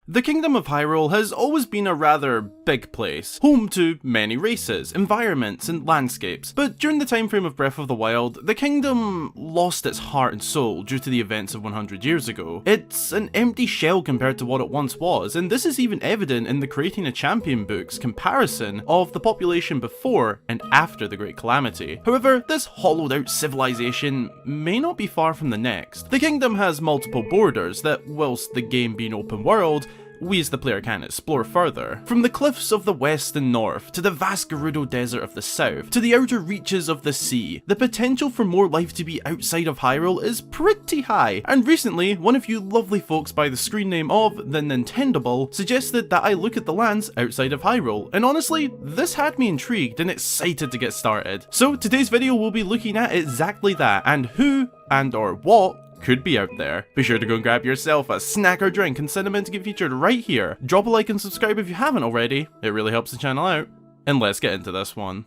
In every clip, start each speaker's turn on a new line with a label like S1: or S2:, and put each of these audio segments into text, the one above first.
S1: The Kingdom of Hyrule has always been a rather big place, home to many races, environments and landscapes, but during the time frame of Breath of the Wild, the kingdom lost its heart and soul due to the events of 100 years ago. It's an empty shell compared to what it once was, and this is even evident in the Creating a Champion book's comparison of the population before and after the Great Calamity. However, this hollowed out civilization may not be far from the next. The kingdom has multiple borders that, whilst the game being open world, we as the player can explore further. From the cliffs of the west and north, to the vast Gerudo Desert of the south, to the outer reaches of the sea, the potential for more life to be outside of Hyrule is pretty high, and recently, one of you lovely folks by the screen name of the Nintendable suggested that I look at the lands outside of Hyrule, and honestly, this had me intrigued and excited to get started. So today's video will be looking at exactly that, and who and or what could be out there. Be sure to go and grab yourself a snack or drink and send them in to get featured right here. Drop a like and subscribe if you haven't already, it really helps the channel out. And let's get into this one.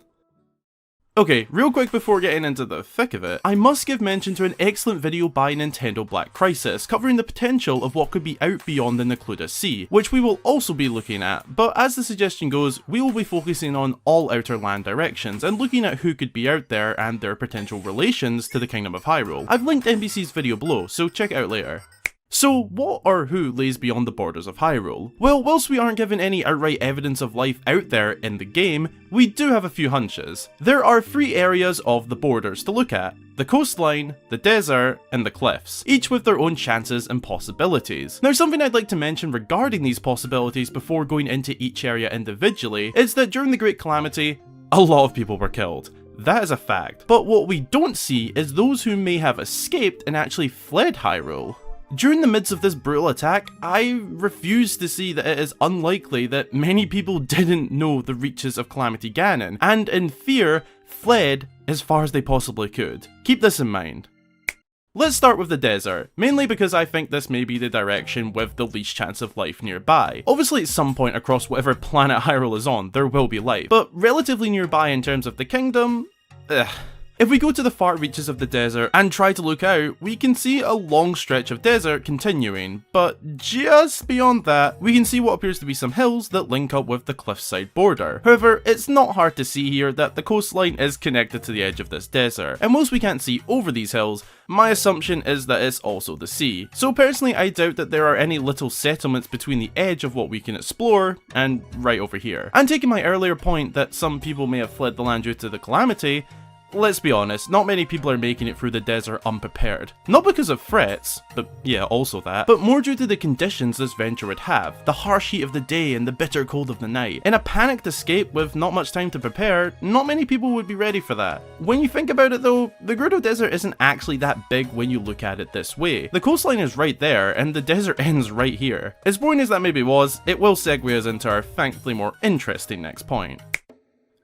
S1: Okay, real quick before getting into the thick of it, I must give mention to an excellent video by Nintendo Black Crisis covering the potential of what could be out beyond the TLOZ, which we will also be looking at, but as the suggestion goes, we will be focusing on all outer land directions and looking at who could be out there and their potential relations to the Kingdom of Hyrule. I've linked NBC's video below, so check it out later. So, what or who lays beyond the borders of Hyrule? Well, whilst we aren't given any outright evidence of life out there in the game, we do have a few hunches. There are 3 areas of the borders to look at: the coastline, the desert, and the cliffs, each with their own chances and possibilities. Now, something I'd like to mention regarding these possibilities before going into each area individually is that during the Great Calamity, a lot of people were killed. That is a fact. But what we don't see is those who may have escaped and actually fled Hyrule. During the midst of this brutal attack, I refuse to see that it is unlikely that many people didn't know the reaches of Calamity Ganon, and in fear, fled as far as they possibly could. Keep this in mind. Let's start with the desert, mainly because I think this may be the direction with the least chance of life nearby. Obviously at some point across whatever planet Hyrule is on, there will be life, but relatively nearby in terms of the kingdom, If we go to the far reaches of the desert and try to look out, we can see a long stretch of desert continuing, but just beyond that, we can see what appears to be some hills that link up with the cliffside border. However, it's not hard to see here that the coastline is connected to the edge of this desert, and whilst we can't see over these hills, my assumption is that it's also the sea. So personally, I doubt that there are any little settlements between the edge of what we can explore and right over here. And taking my earlier point that some people may have fled the land due to the calamity, let's be honest, not many people are making it through the desert unprepared. Not because of threats, but yeah, also that, but more due to the conditions this venture would have, the harsh heat of the day and the bitter cold of the night. In a panicked escape with not much time to prepare, not many people would be ready for that. When you think about it though, the Gerudo Desert isn't actually that big when you look at it this way. The coastline is right there, and the desert ends right here. As boring as that maybe was, it will segue us into our thankfully more interesting next point.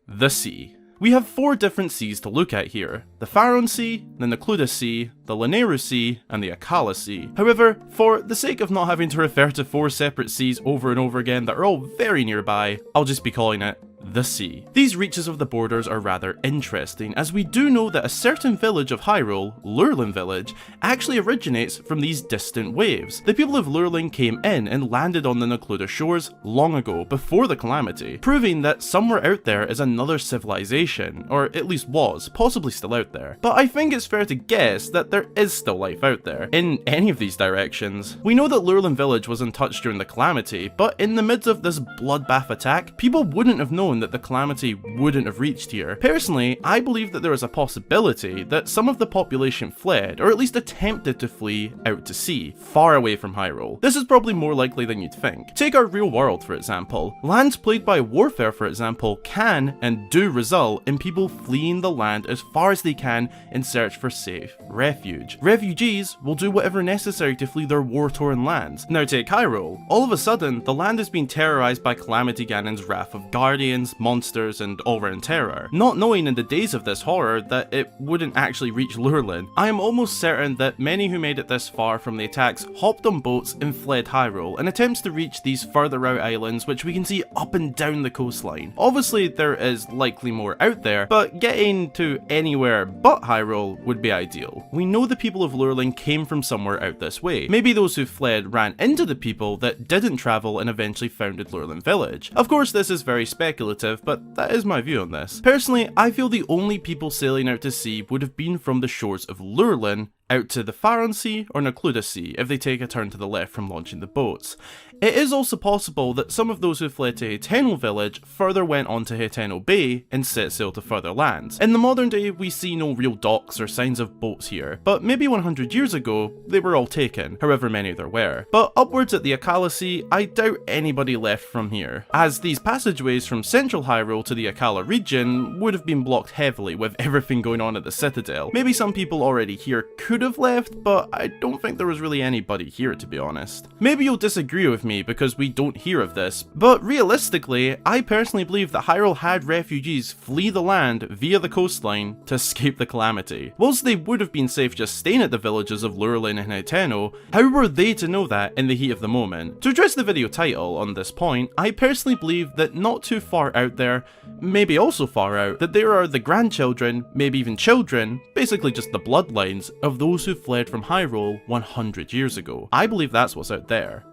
S1: The sea. We have 4 different seas to look at here: the Faron Sea, the TLOZ Sea, the Lanayru Sea, and the Akala Sea. However, for the sake of not having to refer to 4 separate seas over and over again that are all very nearby, I'll just be calling it the sea. These reaches of the borders are rather interesting, as we do know that a certain village of Hyrule, Lurelin Village, actually originates from these distant waves. The people of Lurelin came in and landed on the TLOZ shores long ago, before the calamity, proving that somewhere out there is another civilization, or at least was, possibly still out there. But I think it's fair to guess that there is still life out there, in any of these directions. We know that Lurelin Village was untouched during the calamity, but in the midst of this bloodbath attack, people wouldn't have known that the calamity wouldn't have reached here. Personally, I believe that there is a possibility that some of the population fled, or at least attempted to flee, out to sea, far away from Hyrule. This is probably more likely than you'd think. Take our real world for example. Lands plagued by warfare for example can and do result in people fleeing the land as far as they can in search for safe refuge. Refugees will do whatever necessary to flee their war-torn lands. Now take Hyrule. All of a sudden, the land is being terrorized by Calamity Ganon's wrath of guardians, islands, monsters, and all-round terror, not knowing in the days of this horror that it wouldn't actually reach Lurelin. I am almost certain that many who made it this far from the attacks hopped on boats and fled Hyrule in attempts to reach these further out islands which we can see up and down the coastline. Obviously there is likely more out there, but getting to anywhere but Hyrule would be ideal. We know the people of Lurelin came from somewhere out this way. Maybe those who fled ran into the people that didn't travel and eventually founded Lurelin Village. Of course this is very speculative, but that is my view on this. Personally, I feel the only people sailing out to sea would have been from the shores of Lurelin out to the Faron Sea or Necluda Sea if they take a turn to the left from launching the boats. It is also possible that some of those who fled to Hytenal Village further went on to Hytenal Bay and set sail to further lands. In the modern day we see no real docks or signs of boats here, but maybe 100 years ago they were all taken, however many there were. But upwards at the Akala Sea, I doubt anybody left from here, as these passageways from central Hyrule to the Akala region would have been blocked heavily with everything going on at the Citadel. Maybe some people already here could have left, but I don't think there was really anybody here, to be honest. Maybe you'll disagree with me because we don't hear of this, but realistically, I personally believe that Hyrule had refugees flee the land via the coastline to escape the calamity. Whilst they would have been safe just staying at the villages of Lurelin and Hytenal, how were they to know that in the heat of the moment? To address the video title on this point, I personally believe that not too far out there, maybe also far out, that there are the grandchildren, maybe even children, basically just the bloodlines of those who fled from Hyrule 100 years ago. I believe that's what's out there.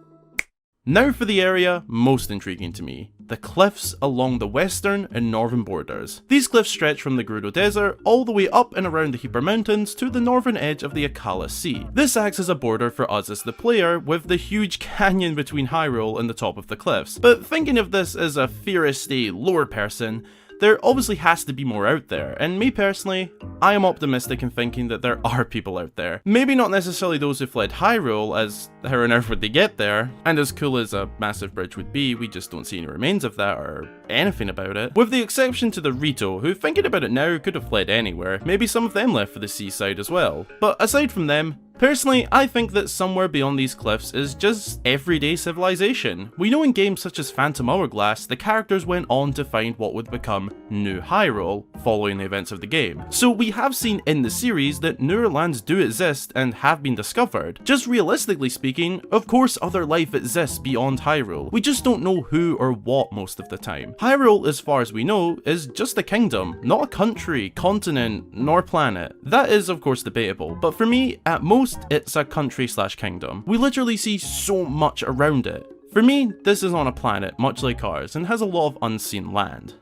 S1: Now for the area most intriguing to me, the cliffs along the western and northern borders. These cliffs stretch from the Gerudo Desert all the way up and around the Heber Mountains to the northern edge of the Akala Sea. This acts as a border for us as the player, with the huge canyon between Hyrule and the top of the cliffs. But thinking of this as a fiercely lore person, there obviously has to be more out there, and me personally, I am optimistic in thinking that there are people out there. Maybe not necessarily those who fled Hyrule, as how on earth would they get there? And as cool as a massive bridge would be, we just don't see any remains of that or anything about it. With the exception to the Rito, who thinking about it now could have fled anywhere. Maybe some of them left for the seaside as well. But aside from them, personally, I think that somewhere beyond these cliffs is just everyday civilization. We know in games such as Phantom Hourglass, the characters went on to find what would become New Hyrule following the events of the game. So we have seen in the series that newer lands do exist and have been discovered. Just realistically speaking, of course other life exists beyond Hyrule. We just don't know who or what most of the time. Hyrule, as far as we know, is just a kingdom, not a country, continent, nor planet. That is of course debatable, but for me, at most, it's a country/kingdom. We literally see so much around it. For me, this is on a planet much like ours and has a lot of unseen land.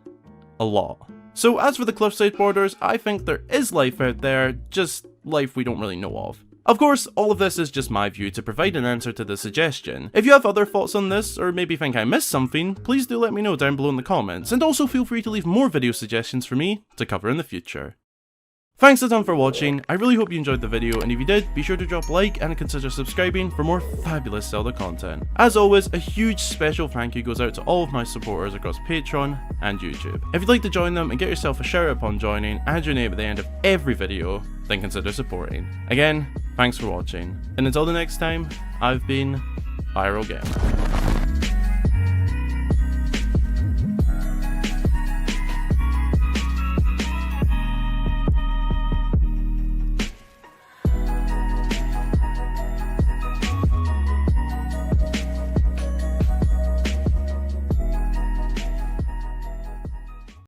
S1: A lot. So as for the cliffside borders, I think there is life out there, just life we don't really know of. Of course, all of this is just my view to provide an answer to the suggestion. If you have other thoughts on this, or maybe think I missed something, please do let me know down below in the comments, and also feel free to leave more video suggestions for me to cover in the future. Thanks a ton for watching, I really hope you enjoyed the video, and if you did, be sure to drop a like and consider subscribing for more fabulous Zelda content. As always, a huge special thank you goes out to all of my supporters across Patreon and YouTube. If you'd like to join them and get yourself a shout out upon joining, and your name at the end of every video, then consider supporting. Again, thanks for watching, and until the next time, I've been Hyrule Gamer.